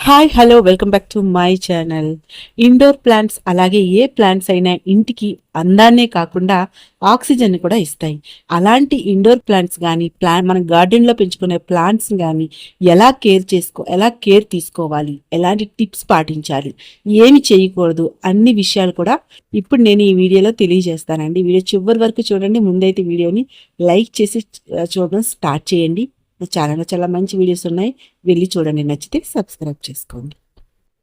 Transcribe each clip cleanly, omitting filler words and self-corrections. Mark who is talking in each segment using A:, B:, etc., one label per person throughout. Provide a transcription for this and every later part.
A: Hi hello welcome back to my channel. Indoor plants అలాగే ఏ plants అయినా ఇంటికి అందాన్నే కాకుండా ఆక్సిజన్ కూడా ఇస్తాయి. అలాంటి ఇండోర్ ప్లాంట్స్ కానీ మన గార్డెన్లో పెంచుకునే ప్లాంట్స్ కానీ ఎలా కేర్ తీసుకోవాలి, ఎలాంటి టిప్స్ పాటించాలి, ఏమి చేయకూడదు అన్ని విషయాలు కూడా ఇప్పుడు నేను ఈ వీడియోలో తెలియజేస్తానండి. వీడియో చివరి వరకు చూడండి. ముందైతే వీడియోని లైక్ చేసి చూడడం స్టార్ట్ చేయండి. నా ఛానల్లో చాలా మంచి వీడియోస్ ఉన్నాయి, వెళ్ళి చూడండి. నచ్చితే సబ్స్క్రైబ్ చేసుకోండి.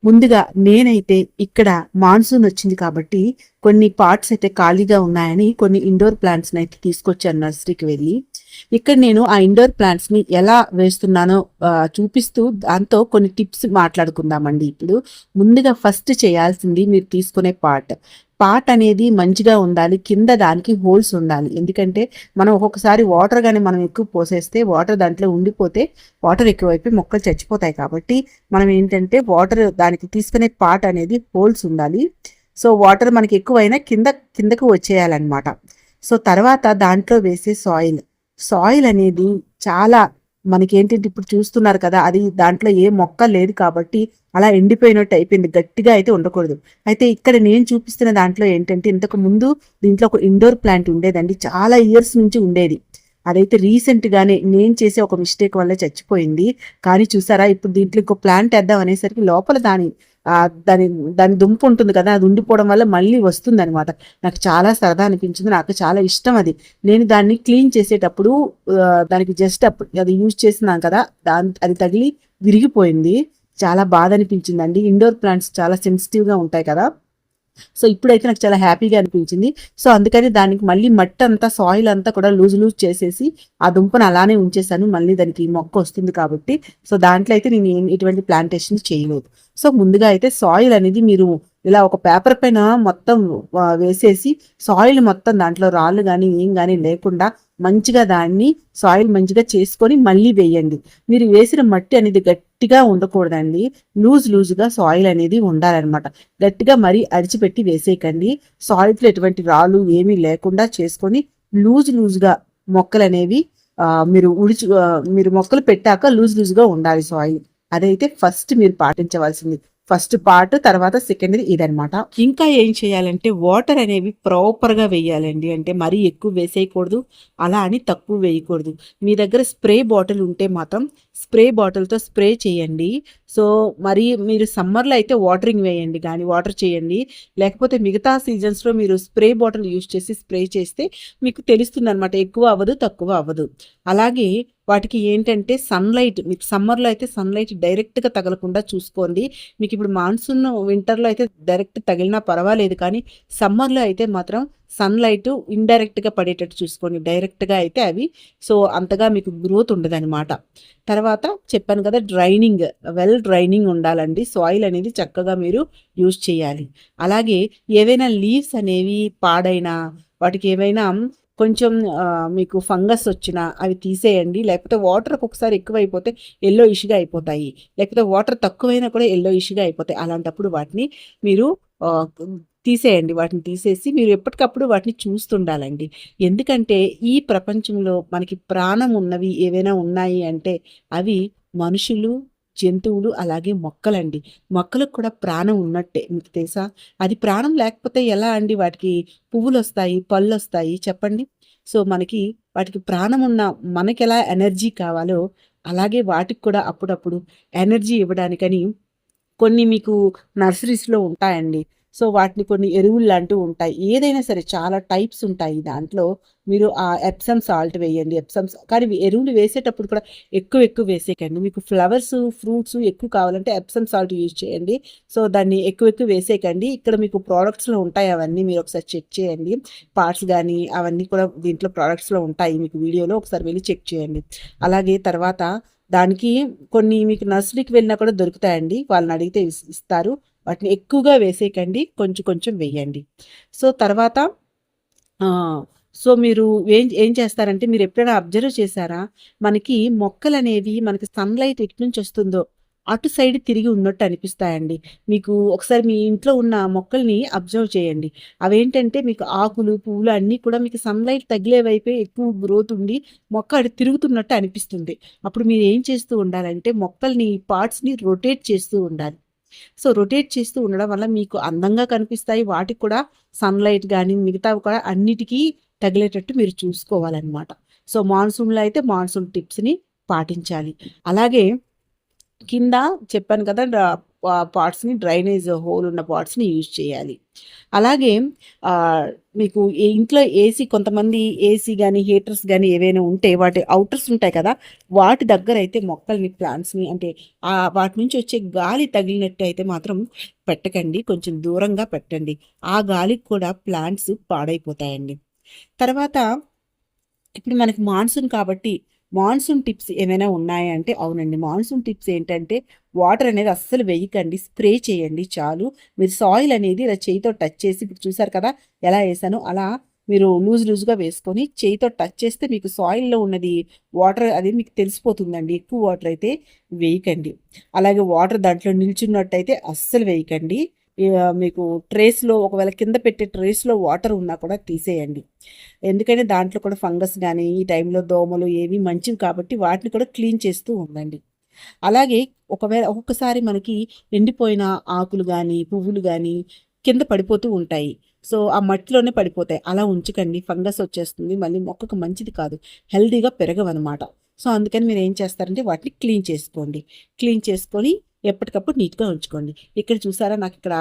A: ముందుగా నేనైతే ఇక్కడ మాన్సూన్ వచ్చింది కాబట్టి కొన్ని పార్ట్స్ అయితే ఖాళీగా ఉన్నాయని కొన్ని ఇండోర్ ప్లాంట్స్ని అయితే తీసుకొచ్చాను నర్సరీకి వెళ్ళి. ఇక్కడ నేను ఆ ఇండోర్ ప్లాంట్స్ని ఎలా వేస్తున్నానో చూపిస్తూ దాంతో కొన్ని టిప్స్ మాట్లాడుకుందామండి. ఇప్పుడు ముందుగా ఫస్ట్ చేయాల్సింది మీరు తీసుకునే పాట్ అనేది మంచిగా ఉండాలి. కింద దానికి హోల్స్ ఉండాలి. ఎందుకంటే మనం ఒక్కొక్కసారి వాటర్ కానీ మనం ఎక్కువ పోసేస్తే వాటర్ దాంట్లో ఉండిపోతే వాటర్ ఎక్కువైపోయి మొక్కలు చచ్చిపోతాయి. కాబట్టి మనం ఏంటంటే వాటర్ దానికి తీసుకునే పాట్ అనేది హోల్స్ ఉండాలి. సో వాటర్ మనకి ఎక్కువైనా కిందకు వచ్చేయాలన్నమాట. సో తర్వాత దాంట్లో వేసే సాయిల్ అనేది చాలా మనకి ఏంటంటే ఇప్పుడు చూస్తున్నారు కదా, అది దాంట్లో ఏ మొక్క లేదు కాబట్టి అలా ఎండిపోయినట్టు అయిపోయింది. గట్టిగా అయితే ఉండకూడదు. అయితే ఇక్కడ నేను చూపిస్తున్న దాంట్లో ఏంటంటే ఇంతకు ముందు దీంట్లో ఒక ఇండోర్ ప్లాంట్ ఉండేదండి, చాలా ఇయర్స్ నుంచి ఉండేది. అదైతే రీసెంట్గానే నేను చేసే ఒక మిస్టేక్ వల్ల చచ్చిపోయింది. కానీ చూసారా, ఇప్పుడు దీంట్లో ఇంకో ప్లాంట్ వేద్దాం అనేసరికి లోపల దాని దాని దాని దుంపు ఉంటుంది కదా, అది ఉండిపోవడం వల్ల మళ్ళీ వస్తుంది అనమాట. నాకు చాలా సరదా అనిపించింది, నాకు చాలా ఇష్టం అది. నేను దాన్ని క్లీన్ చేసేటప్పుడు దానికి జస్ట్ అది యూజ్ చేసినాను కదా, అది తగిలి విరిగిపోయింది. చాలా బాధ అనిపించిందండి. ఇండోర్ ప్లాంట్స్ చాలా సెన్సిటివ్గా ఉంటాయి కదా. సో ఇప్పుడైతే నాకు చాలా హ్యాపీగా అనిపించింది. సో అందుకని దానికి మళ్ళీ మట్టి అంతా సాయిల్ అంతా కూడా లూజ్ చేసేసి ఆ దుంపను అలానే ఉంచేసాను. మళ్ళీ దానికి మొక్క వస్తుంది కాబట్టి. సో దాంట్లో అయితే నేను ఎటువంటి ప్లాంటేషన్ చేయలేదు. సో ముందుగా అయితే సాయిల్ అనేది మీరు ఇలా ఒక పేపర్ పైన మొత్తం వేసేసి సాయిల్ మొత్తం దాంట్లో రాళ్ళు కానీ ఏం కానీ లేకుండా మంచిగా దాన్ని సాయిల్ మంచిగా చేసుకొని మళ్ళీ వేయండి. మీరు వేసిన మట్టి అనేది గట్టిగా ఉండకూడదండి, లూజ్గా సాయిల్ అనేది ఉండాలన్నమాట. గట్టిగా మరీ అడిచిపెట్టి వేసేయకండి. సాయిల్తో ఎటువంటి రాళ్ళు ఏమీ లేకుండా చేసుకొని లూజ్గా మొక్కలు అనేవి మీరు మొక్కలు పెట్టాక లూజ్గా ఉండాలి సాయిల్. అదైతే ఫస్ట్ మీరు పాటించవలసింది. ఫస్ట్ పార్ట్, తర్వాత సెకండ్ది ఇదనమాట. ఇంకా ఏం చేయాలంటే వాటర్ అనేవి ప్రాపర్గా వేయాలండి. అంటే మరీ ఎక్కువ వేసేయకూడదు, అలా అని తక్కువ వేయకూడదు. మీ దగ్గర స్ప్రే బాటిల్ ఉంటే మాత్రం స్ప్రే బాటిల్తో స్ప్రే చేయండి. సో మరి మీరు సమ్మర్లో అయితే వాటరింగ్ వేయండి కానీ వాటర్ చేయండి. లేకపోతే మిగతా సీజన్స్లో మీరు స్ప్రే బాటిల్ యూజ్ చేసి స్ప్రే చేస్తే మీకు తెలుస్తుంది అనమాట, ఎక్కువ అవ్వదు తక్కువ అవ్వదు. అలాగే వాటికి ఏంటంటే సన్లైట్, మీకు సమ్మర్లో అయితే సన్లైట్ డైరెక్ట్గా తగలకుండా చూసుకోండి. మీకు ఇప్పుడు మాన్సూన్ వింటర్లో అయితే డైరెక్ట్ తగిలినా పర్వాలేదు, కానీ సమ్మర్లో అయితే మాత్రం సన్లైట్ ఇండైరెక్ట్గా పడేటట్టు చూసుకోండి. డైరెక్ట్గా అయితే అవి సో అంతగా మీకు గ్రోత్ ఉండదన్నమాట. తర్వాత చెప్పాను కదా, వెల్ డ్రైనింగ్ ఉండాలండి. సాయిల్ అనేది చక్కగా మీరు యూజ్ చేయాలి. అలాగే ఏవైనా లీవ్స్ అనేవి పాడైనా, వాటికి ఏవైనా కొంచెం మీకు ఫంగస్ వచ్చినా అవి తీసేయండి. లేకపోతే వాటర్ ఒక్కొక్కసారి ఎక్కువైపోతే ఎల్లో ఇష్గా అయిపోతాయి, లేకపోతే వాటర్ తక్కువైనా కూడా ఎల్లో ఇష్గా అయిపోతాయి. అలాంటప్పుడు వాటిని మీరు తీసేయండి. వాటిని తీసేసి మీరు ఎప్పటికప్పుడు వాటిని చూస్తుండాలండి. ఎందుకంటే ఈ ప్రపంచంలో మనకి ప్రాణం ఉన్నవి ఏవైనా ఉన్నాయి అంటే అవి మనుషులు, జంతువులు, అలాగే మొక్కలండి. మొక్కలకు కూడా ప్రాణం ఉన్నట్టే, మీకు తెలుసా? అది ప్రాణం లేకపోతే ఎలా అండి వాటికి పువ్వులు వస్తాయి, పళ్ళు వస్తాయి చెప్పండి? సో వాటికి ప్రాణం ఉన్న మనకి ఎలా ఎనర్జీ కావాలో అలాగే వాటికి కూడా అప్పుడప్పుడు ఎనర్జీ ఇవ్వడానికని కొన్ని మీకు నర్సరీస్లో ఉంటాయండి. సో వాటిని కొన్ని ఎరువులు లాంటివి ఉంటాయి. ఏదైనా సరే చాలా టైప్స్ ఉంటాయి. దాంట్లో మీరు ఆ ఎప్సమ్ సాల్ట్ వేయండి. కానీ ఎరువులు వేసేటప్పుడు కూడా ఎక్కువ వేసేయకండి. మీకు ఫ్లవర్స్, ఫ్రూట్స్ ఎక్కువ కావాలంటే ఎప్సమ్ సాల్ట్ యూజ్ చేయండి. సో దాన్ని ఎక్కువ వేసేయకండి. ఇక్కడ మీకు ప్రోడక్ట్స్లో ఉంటాయి అవన్నీ, మీరు ఒకసారి చెక్ చేయండి. పార్ట్స్ కానీ అవన్నీ కూడా దీంట్లో ప్రోడక్ట్స్లో ఉంటాయి, మీకు వీడియోలో ఒకసారి వెళ్ళి చెక్ చేయండి. అలాగే తర్వాత దానికి కొన్ని మీకు నర్సరీకి వెళ్ళినా కూడా దొరుకుతాయండి, వాళ్ళని అడిగితే ఇస్తారు. వాటిని ఎక్కువగా వేసేయకండి, కొంచెం వేయండి. సో తర్వాత సో మీరు ఏం చేస్తారంటే, మీరు ఎప్పుడైనా అబ్జర్వ్ చేశారా, మనకి మొక్కలు అనేవి మనకి సన్లైట్ ఎటు నుంచి వస్తుందో అటు సైడ్ తిరిగి ఉన్నట్టు అనిపిస్తాయండి. మీకు ఒకసారి మీ ఇంట్లో ఉన్న మొక్కల్ని అబ్జర్వ్ చేయండి. అవేంటంటే మీకు ఆకులు, పువ్వులు అన్నీ కూడా మీకు సన్‌లైట్ తగిలే వైపే ఎక్కువ గ్రోత్ ఉండి మొక్క అటు తిరుగుతున్నట్టు అనిపిస్తుంది. అప్పుడు మీరేం చేస్తూ ఉండాలంటే మొక్కల్ని పార్ట్స్‌ని రొటేట్ చేస్తూ ఉండాలి. సో, రొటేట్ చేస్తూ ఉండడం వల్ల మీకు అందంగా కనిపిస్తాయి. వాటికి కూడా సన్‌లైట్ గాని, మిగతావి కూడా అన్నిటికీ తగిలేటట్టు మీరు చూసుకోవాలనమాట. సో, మాన్సూన్‌లో అయితే మాన్సూన్ టిప్స్‌ని పాటించాలి. అలాగే కింద చెప్పాను కదా! పార్ట్స్‌ని డ్రైనేజ్ హోల్ ఉన్న పార్ట్స్‌ని యూజ్ చేయాలి. అలాగే మీకు ఇంట్లో ఏసీ కొంతమంది ఏసీ గాని, హీటర్స్ గాని ఏవైనా ఉంటే వాటి ఔటర్స్ ఉంటాయి కదా! వాటి దగ్గరైతే మొక్కల్ని, ప్లాంట్స్‌ని అంటే వాటి నుంచి వచ్చే గాలి తగిలినట్టయితే మాత్రం పెట్టకండి. కొంచెం దూరంగా పెట్టండి. ఆ గాలికి కూడా ప్లాంట్స్ పాడైపోతాయండి. తర్వాత ఇప్పుడు మనకి మాన్సూన్ కాబట్టి మాన్సూన్ టిప్స్ ఏమైనా ఉన్నాయా అంటే అవునండి. మాన్సూన్ టిప్స్ ఏంటంటే వాటర్ అనేది అస్సలు వేయకండి. స్ప్రే చేయండి చాలు. మీరు సాయిల్ అనేది ఇలా చేయితో టచ్ చేసి ఇప్పుడు చూసారు కదా! ఎలా ఏసానో అలా మీరు లూజ్‌గా వేసుకొని చేయితో టచ్ చేస్తే మీకు సాయిల్‌లో ఉన్నది వాటర్ అది మీకు తెలిసిపోతుందండి. ఎక్కువ వాటర్ అయితే వేయకండి. అలాగే వాటర్ దాంట్లో నిల్చున్నట్టయితే అస్సలు వేయకండి. మీకు ట్రేస్‌లో ఒకవేళ కింద పెట్టే ట్రేస్‌లో వాటర్ ఉన్నా కూడా తీసేయండి. ఎందుకంటే దాంట్లో కూడా ఫంగస్ గానీ, ఈ టైంలో దోమలు ఏవి మంచివి కాబట్టి వాటిని కూడా క్లీన్ చేస్తూ ఉండండి. అలాగే ఒకవేళ ఒక్కొక్కసారి మనకి ఎండిపోయిన ఆకులు గానీ, పువ్వులు గానీ కింద పడిపోతూ ఉంటాయి. సో, ఆ మట్టిలోనే పడిపోతాయి. అలా ఉంచకండి. ఫంగస్ వచ్చేస్తుంది. మళ్ళీ మొక్కకు మంచిది కాదు. హెల్తీగా పెరగవనమాట. సో, అందుకని మీరేం చేస్తారంటే వాటిని క్లీన్ చేసుకోండి. క్లీన్ చేసుకొని ఎప్పటికప్పుడు నీట్‌గా ఉంచుకోండి. ఇక్కడ చూసారా నాకిక్కడ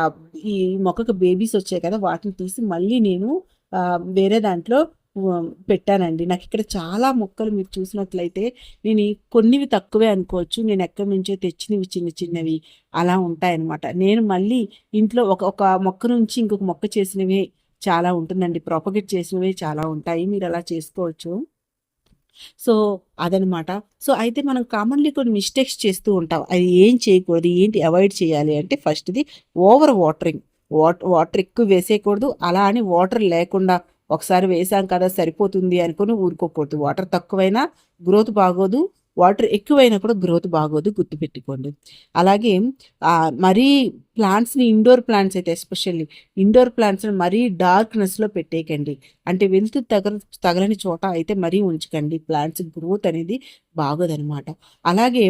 A: ఈ మొక్కకు బేబీస్ వచ్చాయి కదా! వాటిని తీసి మళ్ళీ నేను వేరే దాంట్లో పెట్టానండి. నాకిక్కడ చాలా మొక్కలు మీరు చూసినట్లయితే నేను కొన్నివి తక్కువే అనుకోవచ్చు. నేను ఎక్కడి నుంచో తెచ్చినవి చిన్న చిన్నవి అలా ఉంటాయన్నమాట. నేను మళ్ళీ ఇంట్లో ఒక ఒక మొక్క నుంచి ఇంకొక మొక్క చేసినవే చాలా ఉంటుందండి. ప్రొపగేట్ చేసినవే చాలా ఉంటాయి. మీరు అలా చేసుకోవచ్చు. సో, అదనమాట. సో, అయితే మనం కామన్‌లీ కొన్ని మిస్టేక్స్ చేస్తూ ఉంటాం. అది ఏం చేయకూడదు, ఏంటి అవాయిడ్ చేయాలి అంటే ఫస్ట్‌ది ఓవర్ వాటరింగ్. వాటర్ ఎక్కువ వేసేయకూడదు. అలా అని వాటర్ లేకుండా ఒకసారి వేసాం కదా సరిపోతుంది అనుకుని ఊరుకోకూడదు. వాటర్ తక్కువైనా గ్రోత్ బాగోదు. వాటర్ ఎక్కువైనా కూడా గ్రోత్ బాగోదు గుర్తుపెట్టుకోండి. అలాగే మరీ ప్లాంట్స్‌ని ఇండోర్ ప్లాంట్స్ అయితే ఎస్పెషల్లీ ఇండోర్ ప్లాంట్స్‌ని మరీ డార్క్‌నెస్‌లో పెట్టేయకండి. అంటే వెలుతురు తగలని చోట అయితే మరీ ఉంచకండి. ప్లాంట్స్ గ్రోత్ అనేది బాగోదనమాట. అలాగే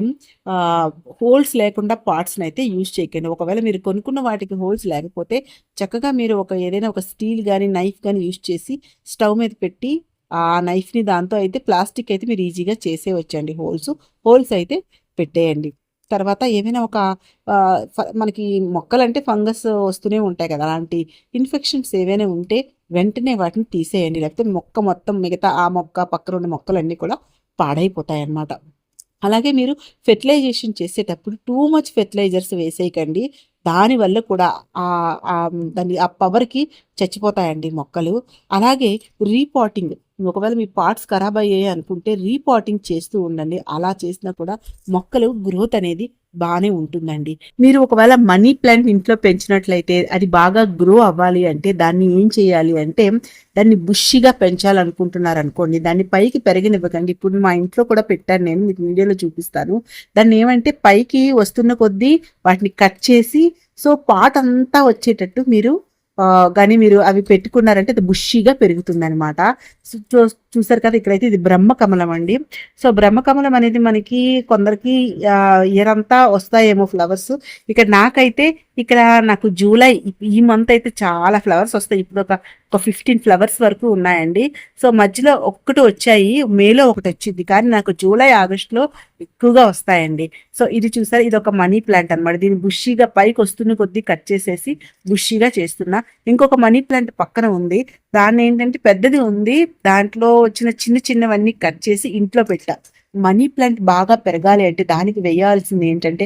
A: హోల్స్ లేకుండా పాట్స్‌ని అయితే యూజ్ చేయకండి. ఒకవేళ మీరు కొనుక్కున్న వాటికి హోల్స్ లేకపోతే చక్కగా మీరు ఏదైనా ఒక స్టీల్ గాని, నైఫ్ గాని యూజ్ చేసి స్టవ్ మీద పెట్టి ఆ నైఫ్‌ని దాంతో అయితే ప్లాస్టిక్ అయితే మీరు ఈజీగా చేసేయొచ్చండి హోల్స్. హోల్స్ అయితే పెట్టేయండి. తర్వాత ఏమైనా ఒక మనకి మొక్కలంటే ఫంగస్ వస్తూనే ఉంటాయి కదా! అలాంటి ఇన్ఫెక్షన్స్ ఏవైనా ఉంటే వెంటనే వాటిని తీసేయండి. లేకపోతే మొక్క మొత్తం మిగతా ఆ మొక్క పక్కన ఉన్న మొక్కలన్నీ కూడా పాడైపోతాయన్నమాట. అలాగే మీరు ఫెర్టిలైజేషన్ చేసేటప్పుడు టూ మచ్ ఫెర్టిలైజర్స్ వేసేయకండి. దానివల్ల కూడా దాని ఆ పవర్‌కి చచ్చిపోతాయండి మొక్కలు. అలాగే రీపాటింగ్ ఒకవేళ మీ పాట్స్ ఖరాబ్ అయ్యాయి అనుకుంటే రీపాటింగ్ చేస్తూ ఉండండి. అలా చేసినా కూడా మొక్కలు గ్రోత్ అనేది బానే ఉంటుందండి. మీరు ఒకవేళ మనీ ప్లాంట్ ఇంట్లో పెంచినట్లయితే అది బాగా గ్రో అవ్వాలి అంటే దాన్ని ఏం చేయాలి అంటే దాన్ని బుషీగా పెంచాలనుకుంటున్నారనుకోండి, దాన్ని పైకి పెరగనివ్వకండి. ఇప్పుడు మా ఇంట్లో కూడా పెట్టాను నేను. మీకు వీడియోలో చూపిస్తాను. దాన్ని ఏమంటే పైకి వస్తున్న కొద్దీ వాటిని కట్ చేసి సో పాట్ అంతా వచ్చేటట్టు మీరు గాని మీరు అవి పెట్టుకున్నారంటే అది బుషీగా పెరుగుతుందనమాట. చూసారు కదా! ఇక్కడైతే ఇది బ్రహ్మకమలం అండి. సో, బ్రహ్మకమలం అనేది మనకి కొందరికి ఇయర్ అంతా వస్తాయేమో ఫ్లవర్స్. ఇక్కడ నాకైతే ఇక్కడ నాకు జూలై ఈ మంత్ అయితే చాలా ఫ్లవర్స్ వస్తాయి. ఇప్పుడు ఒక 15 ఫ్లవర్స్ వరకు ఉన్నాయండి. సో, మధ్యలో ఒక్కటి వచ్చాయి. మేలో ఒకటి వచ్చింది. కానీ నాకు జూలై, ఆగస్టులో ఎక్కువగా వస్తాయండి. సో, ఇది చూసారా ఇది ఒక మనీ ప్లాంట్ అనమాట. దీన్ని బుషీగా పైకి వస్తున్న కొద్దీ కట్ చేసేసి బుషీగా చేస్తున్నా. ఇంకొక మనీ ప్లాంట్ పక్కన ఉంది. దాన్ని ఏంటంటే పెద్దది ఉంది. దాంట్లో వచ్చిన చిన్న చిన్నవన్నీ కట్ చేసి ఇంట్లో పెట్టా. మనీ ప్లాంట్ బాగా పెరగాలి అంటే దానికి వేయాల్సింది ఏంటంటే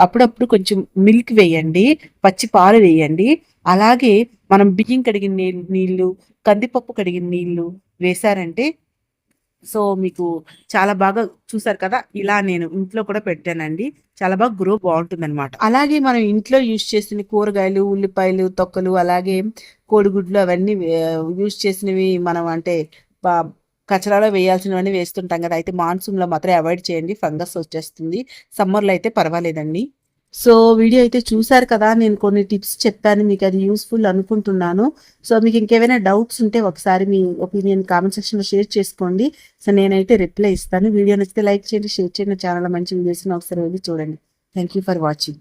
A: అప్పుడప్పుడు కొంచెం మిల్క్ వేయండి. పచ్చి పాలు వేయండి. అలాగే మనం బియ్యం కడిగిన నీళ్ళు, కందిపప్పు కడిగిన నీళ్ళు వేశారంటే సో, మీకు చాలా బాగా చూసారు కదా! ఇలా నేను ఇంట్లో కూడా పెట్టానండి. చాలా బాగా గ్రో బావుంటుందనమాట. అలాగే మనం ఇంట్లో యూజ్ చేసిన కూరగాయలు, ఉల్లిపాయలు, తొక్కలు అలాగే కోడిగుడ్లు అవన్నీ యూజ్ చేసినవి మనం అంటే ప కచరాలో వేయాల్సినవన్నీ వేస్తుంటాం కదా! అయితే మాన్సూన్‌లో మాత్రం అవాయిడ్ చేయండి. ఫంగస్ వచ్చేస్తుంది. సమ్మర్‌లో అయితే పర్వాలేదండి. సో, వీడియో అయితే చూసారు కదా! నేను కొన్ని టిప్స్ చెప్పాను. మీకది యూజ్‌ఫుల్ అనుకుంటున్నాను. సో, మీకు ఇంకేమైనా డౌట్స్ ఉంటే ఒకసారి మీ ఒపీనియన్ కామెంట్ సెక్షన్‌లో షేర్ చేసుకోండి. సో, నేనైతే రిప్లై ఇస్తాను. వీడియో నచ్చితే లైక్ చేయండి, షేర్ చేయండి. ఛానెల్‌లో మంచి వీడియోస్‌ని ఒకసారి వెళ్లి చూడండి. Thank you for watching.